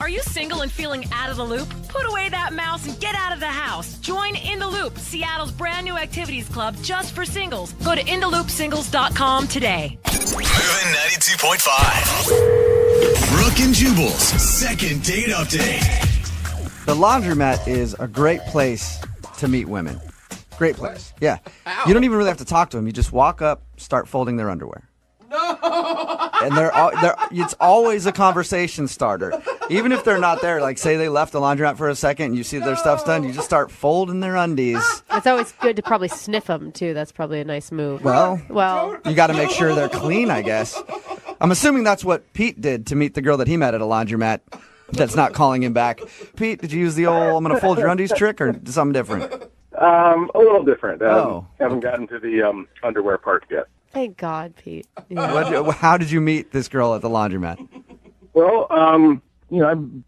Are you single and feeling out of the loop? Put away that mouse and get out of the house. Join In the Loop, Seattle's brand new activities club just for singles. Go to intheloopsingles.com today. Moving 92.5. Brooke and Jubal's second date update. The laundromat is a great place to meet women. Great place. Yeah. You don't even really have to talk to them. You just walk up, start folding their underwear. No. And it's always a conversation starter. Even if they're not there, like say they left the laundromat for a second and you see their stuff's done, you just start folding their undies. It's always good to probably sniff them, too. That's probably a nice move. Well, Well, you got to make sure they're clean, I guess. I'm assuming that's what Pete did to meet the girl that he met at a laundromat that's not calling him back. Pete, did you use the old I'm going to fold your undies trick or something different? A little different. Oh. Haven't gotten to the underwear part yet. thank God, Pete. Yeah. How did you meet this girl at the laundromat? Well, I'm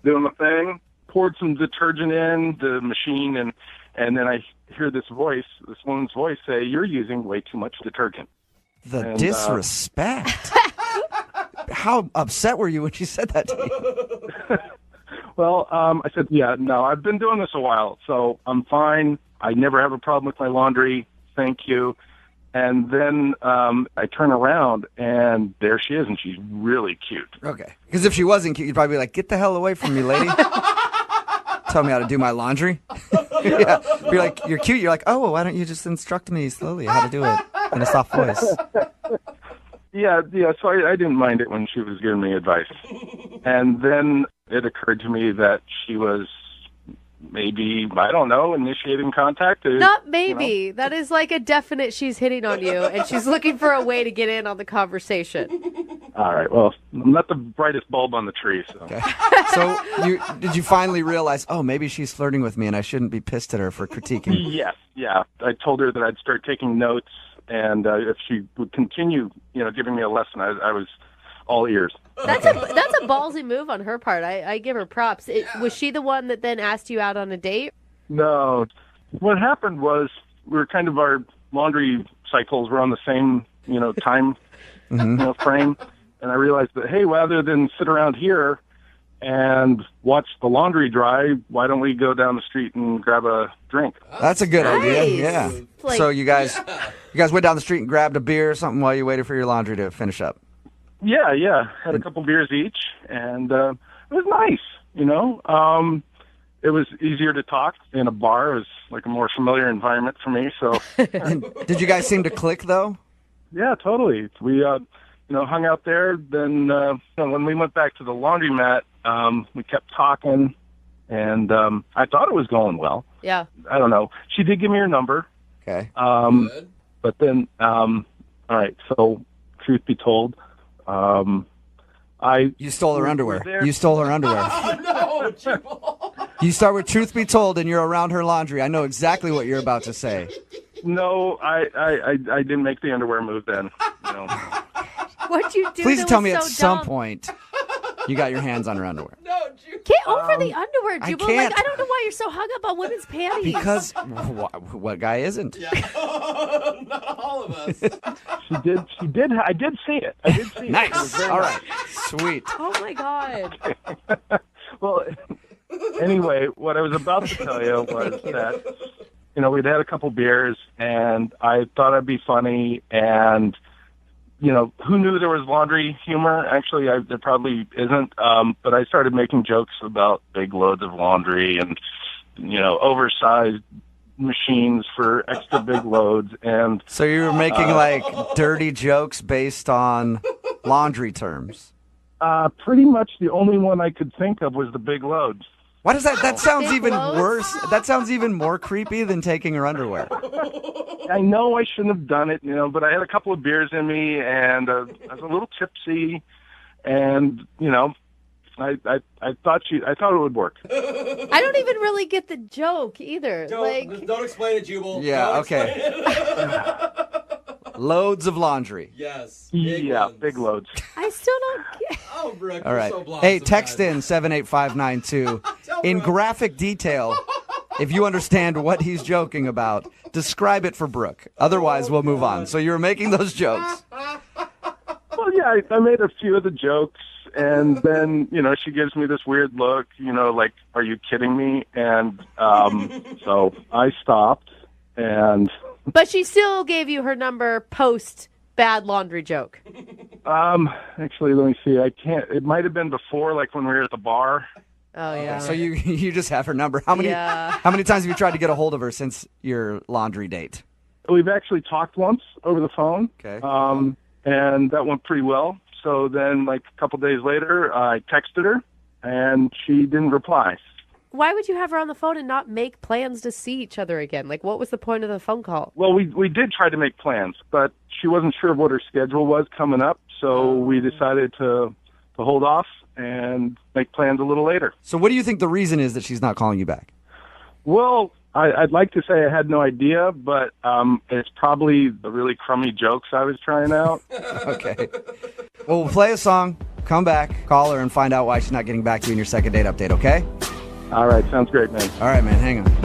doing the thing, poured some detergent in the machine, and then I hear this woman's voice say, "You're using way too much detergent." The disrespect. How upset were you when she said that to you? Well, I said, yeah, no, I've been doing this a while, so I'm fine. I never have a problem with my laundry. Thank you. And then I turn around, and there she is, and she's really cute. Okay. Because if she wasn't cute, you'd probably be like, get the hell away from me, lady. Tell me how to do my laundry. Yeah. Be like, you're cute. You're like, oh, well, why don't you just instruct me slowly how to do it in a soft voice? Yeah, so I didn't mind it when she was giving me advice. And then it occurred to me that she was maybe, I don't know, initiating contact. Not maybe. That is like a definite she's hitting on you, and she's looking for a way to get in on the conversation. All right, well, I'm not the brightest bulb on the tree. So, Okay. So did you finally realize, oh, maybe she's flirting with me and I shouldn't be pissed at her for critiquing? Yes, yeah. I told her that I'd start taking notes, and if she would continue, giving me a lesson, I was all ears. That's a ballsy move on her part. I give her props. Was she the one that then asked you out on a date? No. What happened was our laundry cycles were on the same, time frame. And I realized that, hey, rather than sit around here and watch the laundry dry, why don't we go down the street and grab a drink? That's a good idea. Nice. Yeah. Like- So you guys went down the street and grabbed a beer or something while you waited for your laundry to finish up. Yeah. Had a couple beers each, and it was nice, It was easier to talk in a bar. It was like a more familiar environment for me, so. And did you guys seem to click, though? Yeah, totally. We, hung out there. Then when we went back to the laundromat, we kept talking, and I thought it was going well. Yeah. I don't know. She did give me her number. Okay. But then, all right, so truth be told, You stole her underwear. You stole her underwear. No, Jubal. You start with truth be told and you're around her laundry. I know exactly what you're about to say. No, I didn't make the underwear move then. What'd you do? Please that tell was me so at some dumb? point you got your hands on her underwear. No, Jubal. Get over the underwear, I Jubal. can't. Like, I don't know why you're so hung up on women's panties. Because what guy isn't? Not all of us. She did. I did see it. It. It was Nice. very All nice. right. Sweet. Oh my God. Well, anyway, what I was about to tell you was that, we'd had a couple beers, and I thought I'd be funny, and, who knew there was laundry humor? Actually, there probably isn't, but I started making jokes about big loads of laundry and, oversized machines for extra big loads, and... So you were making, dirty jokes based on laundry terms. Pretty much the only one I could think of was the big loads. Why does that sounds Big even loads? worse? That sounds even more creepy than taking her underwear. I know I shouldn't have done it, but I had a couple of beers in me, and I was a little tipsy, and I thought it would work. I don't even really get the joke either. Don't explain it, Jubal. Yeah, Don't okay. explain it. Loads of laundry. Yes. Big loads. I still don't get. Oh, Brooke, All you're right. so blonde Hey, text sometimes. in 78592 in Brooke. graphic detail if you understand what he's joking about. Describe it for Brooke. Otherwise, we'll move on. So you were making those jokes. Well, yeah, I made a few of the jokes, And then, she gives me this weird look, like, are you kidding me? And so I stopped, and... But she still gave you her number post bad laundry joke. Actually, let me see. I can't... It might have been before, like, when we were at the bar. Oh, yeah. So you just have her number. How many times have you tried to get a hold of her since your laundry date? We've actually talked once over the phone. Okay. And that went pretty well. So then, like, a couple days later, I texted her, and she didn't reply. Why would you have her on the phone and not make plans to see each other again? Like, what was the point of the phone call? Well, we did try to make plans, but she wasn't sure what her schedule was coming up, so we decided to hold off and make plans a little later. So what do you think the reason is that she's not calling you back? Well, I'd like to say I had no idea, but it's probably the really crummy jokes I was trying out. Okay. Well, we'll play a song, come back, call her, and find out why she's not getting back to you in your second date update, okay? All right, sounds great, man. All right, man, hang on. Moving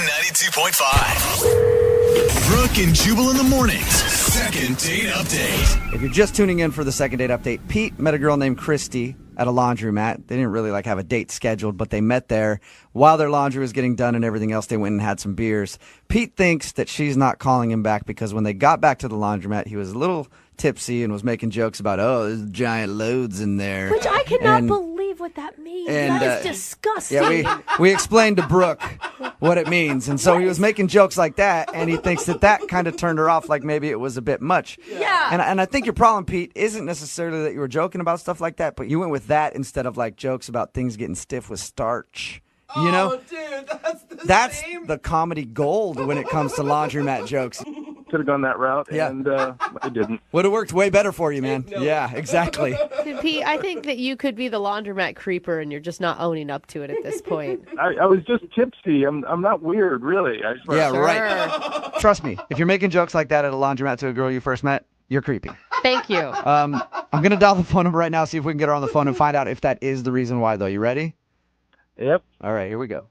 92.5. Brooke and Jubal in the mornings. Second date update. If you're just tuning in for the second date update, Pete met a girl named Christy at a laundromat. They didn't really have a date scheduled, but they met there. While their laundry was getting done and everything else, they went and had some beers. Pete thinks that she's not calling him back because when they got back to the laundromat, he was a little tipsy and was making jokes about, there's giant loads in there. Which I cannot believe what that means. That is disgusting. Yeah, we explained to Brooke what it means, and so he was making jokes like that, and he thinks that kind of turned her off, like maybe it was a bit much. Yeah. And I think your problem, Pete, isn't necessarily that you were joking about stuff like that, but you went with that instead of like jokes about things getting stiff with starch. You know? Dude, That's same. the comedy gold when it comes to laundromat jokes. Could have gone that route, Yeah. and I didn't. Would have worked way better for you, man. No. Yeah, exactly. Dude, Pete, I think that you could be the laundromat creeper and you're just not owning up to it at this point. I was just tipsy. I'm not weird, really. I swear. Yeah, Sure. right. Trust me, if you're making jokes like that at a laundromat to a girl you first met, you're creepy. Thank you. I'm going to dial the phone number right now, see if we can get her on the phone and find out if that is the reason why, though. You ready? Yep. All right, here we go.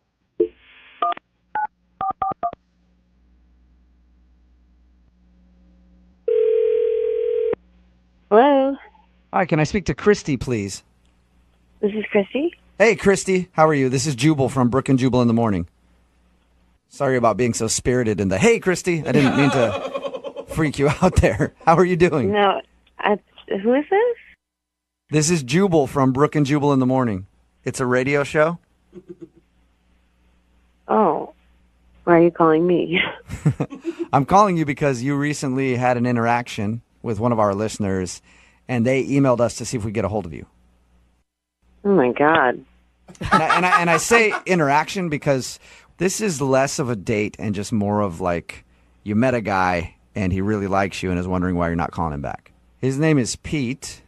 Hello, Hi, can I speak to Christy, please? this is Christy. Hey, Christy, how are you? This is Jubal from Brooke and Jubal in the Morning. Sorry about being so spirited in the, hey, Christy, I didn't mean to freak you out there. How are you doing? No, who is this? This is Jubal from Brooke and Jubal in the Morning. It's a radio show. Oh, why are you calling me? I'm calling you because you recently had an interaction with one of our listeners, and they emailed us to see if we get a hold of you. Oh my God. And I say interaction because this is less of a date and just more of like you met a guy and he really likes you and is wondering why you're not calling him back. His name is Pete.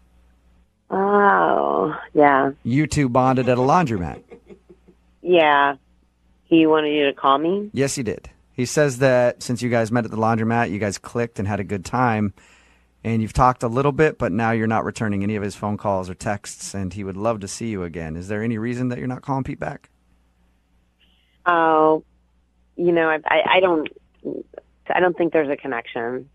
Oh, yeah. You two bonded at a laundromat. Yeah. He wanted you to call me? Yes, he did. He says that since you guys met at the laundromat, you guys clicked and had a good time, and you've talked a little bit, but now you're not returning any of his phone calls or texts, and he would love to see you again. Is there any reason that you're not calling Pete back? Oh, I don't think there's a connection.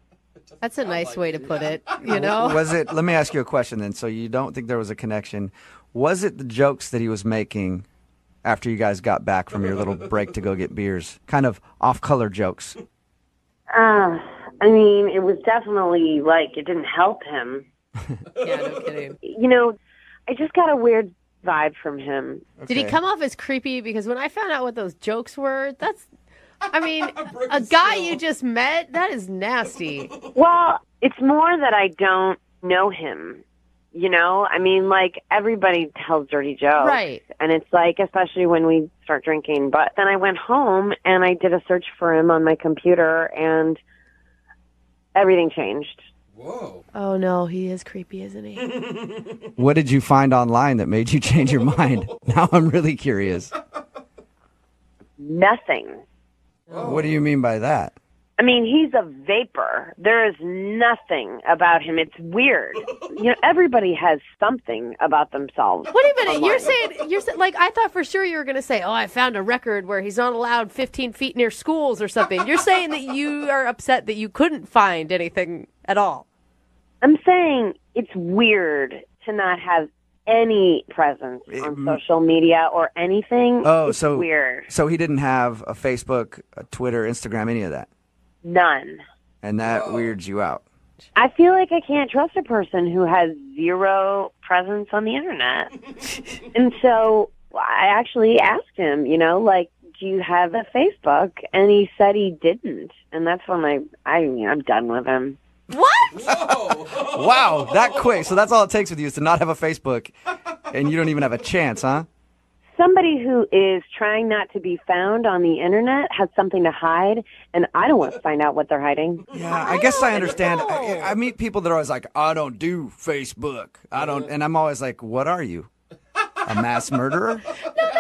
That's a nice way to put it, you know? Was it, let me ask you a question then. So you don't think there was a connection. Was it the jokes that he was making after you guys got back from your little break to go get beers? Kind of off-color jokes. I mean, it was definitely like it didn't help him. Yeah, no kidding. I just got a weird vibe from him. Did he come off as creepy? Because when I found out what those jokes were, a guy you just met, that is nasty. Well, it's more that I don't know him. Like everybody tells dirty jokes. Right. And it's like, especially when we start drinking. But then I went home and I did a search for him on my computer and everything changed. Whoa. Oh, no, he is creepy, isn't he? What did you find online that made you change your mind? Now I'm really curious. Nothing. What do you mean by that? I mean, he's a vapor. There is nothing about him. It's weird. Everybody has something about themselves. Wait a minute, online. you're saying, like, I thought for sure you were going to say, I found a record where he's not allowed 15 feet near schools or something. You're saying that you are upset that you couldn't find anything at all. I'm saying it's weird to not have any presence on social media or anything. Oh, it's so weird. So he didn't have a Facebook, a Twitter, Instagram, any of that, None. and that weirds you out. I feel like I can't trust a person who has zero presence on the internet. And so I actually asked him, like, do you have a Facebook? And he said he didn't. And that's when I'm done with him. What? Wow, that quick. So that's all it takes with you is to not have a Facebook, and you don't even have a chance, huh? Somebody who is trying not to be found on the internet has something to hide, and I don't want to find out what they're hiding. Yeah, I guess I understand. I meet people that are always like, I don't do Facebook. I don't, and I'm always like, what are you? A mass murderer?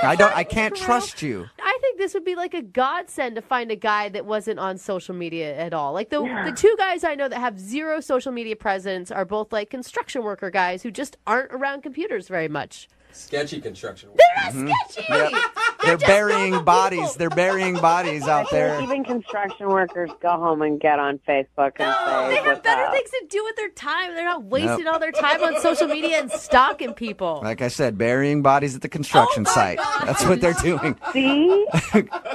I can't trust you. I think this would be like a godsend to find a guy that wasn't on social media at all. Like the two guys I know that have zero social media presence are both like construction worker guys who just aren't around computers very much. Sketchy construction. They're not sketchy. Yep. They're burying bodies. They're burying bodies out there. Even construction workers go home and get on Facebook and say, They have what's better up? things to do with their time. They're not wasting all their time on social media and stalking people. Like I said, burying bodies at the construction site. God. That's what they're doing. See?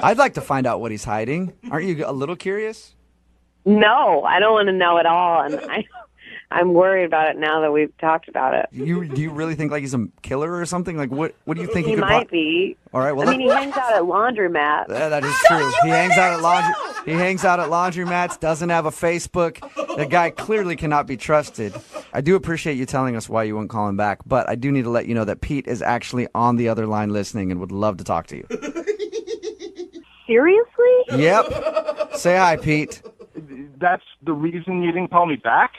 I'd like to find out what he's hiding. Aren't you a little curious? No, I don't want to know at all. And I'm worried about it now that we've talked about it. Do you really think like he's a killer or something? Like what do you think He could might be. All right, well, I mean, he hangs out at laundromats. yeah, that is true. He hangs out at laundromats, doesn't have a Facebook. The guy clearly cannot be trusted. I do appreciate you telling us why you won't call him back, but I do need to let you know that Pete is actually on the other line listening and would love to talk to you. Seriously? Yep. Say hi, Pete. That's the reason you didn't call me back?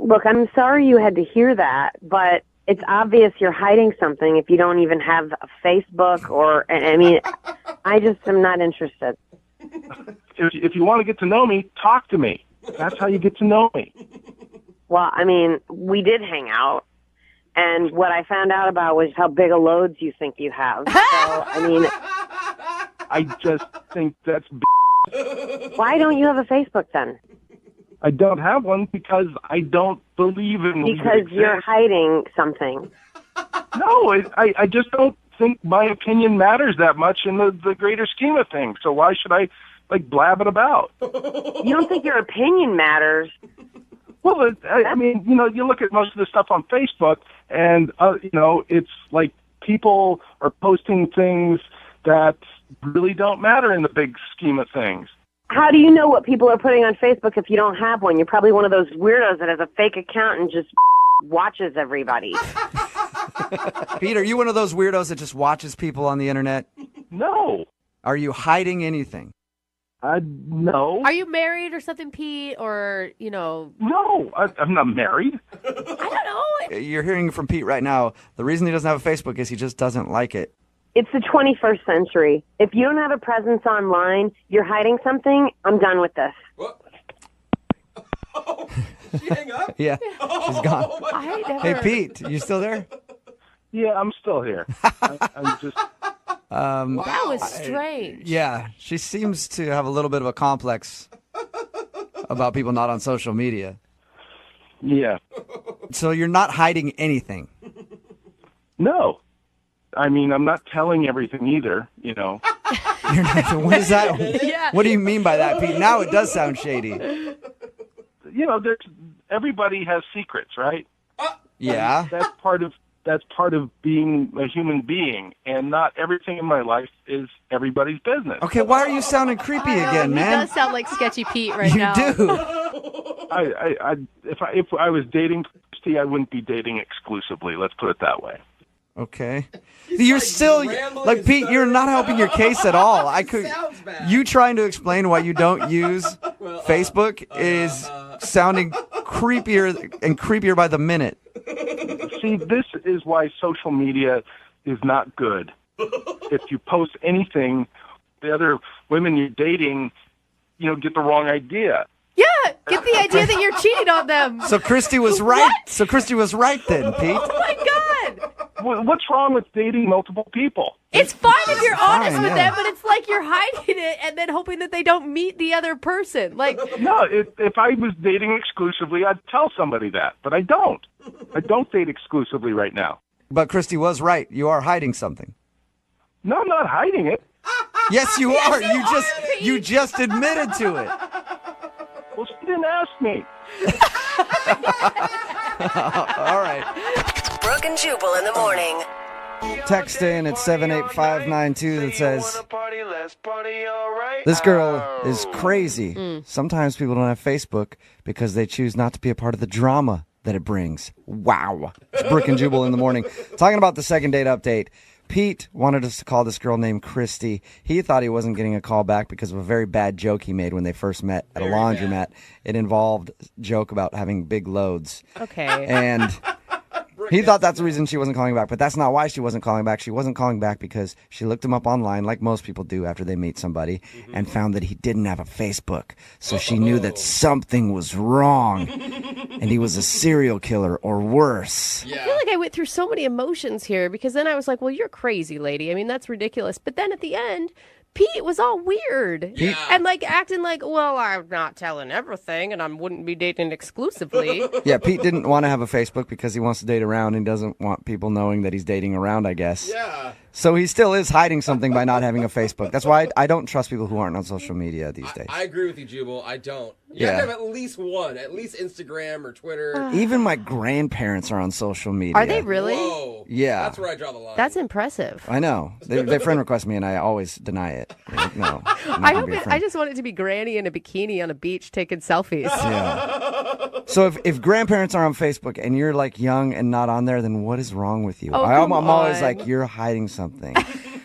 Look, I'm sorry you had to hear that, but it's obvious you're hiding something if you don't even have a Facebook or, I mean, I just am not interested. If you want to get to know me, talk to me. That's how you get to know me. Well, I mean, we did hang out, and what I found out about was how big a loads you think you have. So, I mean, I just think that's why don't you have a Facebook then? I don't have one because I don't believe in Because you're hiding something. No, I just don't think my opinion matters that much in the greater scheme of things. So why should I, blab it about? You don't think your opinion matters? Well, I mean, you look at most of the stuff on Facebook, and, it's like people are posting things that really don't matter in the big scheme of things. How do you know what people are putting on Facebook if you don't have one? You're probably one of those weirdos that has a fake account and just watches everybody. Pete, are you one of those weirdos that just watches people on the internet? No. Are you hiding anything? No. Are you married or something, Pete? Or, No, I'm not married. I don't know. You're hearing from Pete right now. The reason he doesn't have a Facebook is he just doesn't like it. It's the 21st century. If you don't have a presence online, you're hiding something, I'm done with this. What? Oh, did she hang up? Yeah, she's gone. I never... Hey, Pete, you still there? Yeah, I'm still here. I'm just... That was strange. Yeah, she seems to have a little bit of a complex about people not on social media. Yeah. So you're not hiding anything? No. I mean, I'm not telling everything either, You're not, what is that? Yeah. What do you mean by that, Pete? Now it does sound shady. Everybody has secrets, right? Yeah. That's part of being a human being, and not everything in my life is everybody's business. Okay, why are you sounding creepy again, He man? does sound like Sketchy Pete right You now. do. If I was dating Christy, I wouldn't be dating exclusively. Let's put it that way. Okay. You're still like Pete. You're not helping your case at all. Sounds bad. You trying to explain why you don't use Facebook is sounding creepier and creepier by the minute. See, this is why social media is not good. If you post anything, the other women you're dating, get the wrong idea. Yeah, get the idea that you're cheating on them. So Christy was right. So Christy was right then, Pete. Oh my God. What's wrong with dating multiple people? It's fine if you're honest fine, with yeah. them, but it's like you're hiding it and then hoping that they don't meet the other person. Like, No, if I was dating exclusively, I'd tell somebody that, but I don't. I don't date exclusively right now. But Christy was right. You are hiding something. No, I'm not hiding it. Yes, you are. Pete. You just admitted to it. Well, she didn't ask me. All right. Brooke and Jubal in the morning. Text in at 78592 that says, this girl is crazy. Sometimes people don't have Facebook because they choose not to be a part of the drama that it brings. Wow. It's Brooke and Jubal in the morning. Talking about the second date update. Pete wanted us to call this girl named Christy. He thought he wasn't getting a call back because of a very bad joke he made when they first met at a laundromat. It involved a joke about having big loads. okay. And he thought that's the reason she wasn't calling back, but that's not why she wasn't calling back. She wasn't calling back because she looked him up online, like most people do after they meet somebody, and found that he didn't have a Facebook. So she knew that something was wrong, and he was a serial killer or worse. I feel like I went through so many emotions here because then I was like, well, you're crazy, lady. I mean, that's ridiculous. But then at the end, Pete was all weird and like acting like, well, I'm not telling everything and I wouldn't be dating exclusively. Yeah, Pete didn't want to have a Facebook because he wants to date around and doesn't want people knowing that he's dating around, I guess. Yeah. So he still is hiding something by not having a Facebook. That's why I don't trust people who aren't on social media these days. I agree with you, Jubal. I don't. You have to have at least one, at least Instagram or Twitter. Even my grandparents are on social media. Are they really? Whoa. Yeah. That's where I draw the line. That's impressive. I know. They friend request me, and I always deny it. They're like, no. I'm not I gonna hope be a it, friend. I just want it to be Granny in a bikini on a beach taking selfies. Yeah. So if grandparents are on Facebook and you're like young and not on there, then what is wrong with you? Oh, I'm come always on. like, you're hiding something.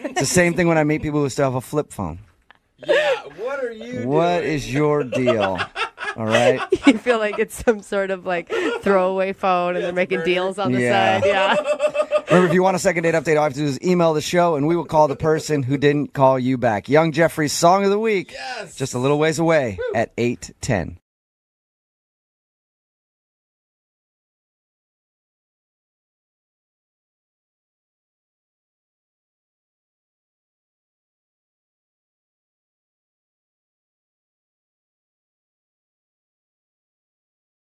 It's the same thing when I meet people who still have a flip phone. Yeah, what are you What doing? is your deal? All right. You feel like it's some sort of like throwaway phone and they're making deals on the Yeah. side. Yeah. Remember, if you want a second date update, all you have to do is email the show, and we will call the person who didn't call you back. Young Jeffrey's Song of the Week. Yes. Just a little ways away at 8:10.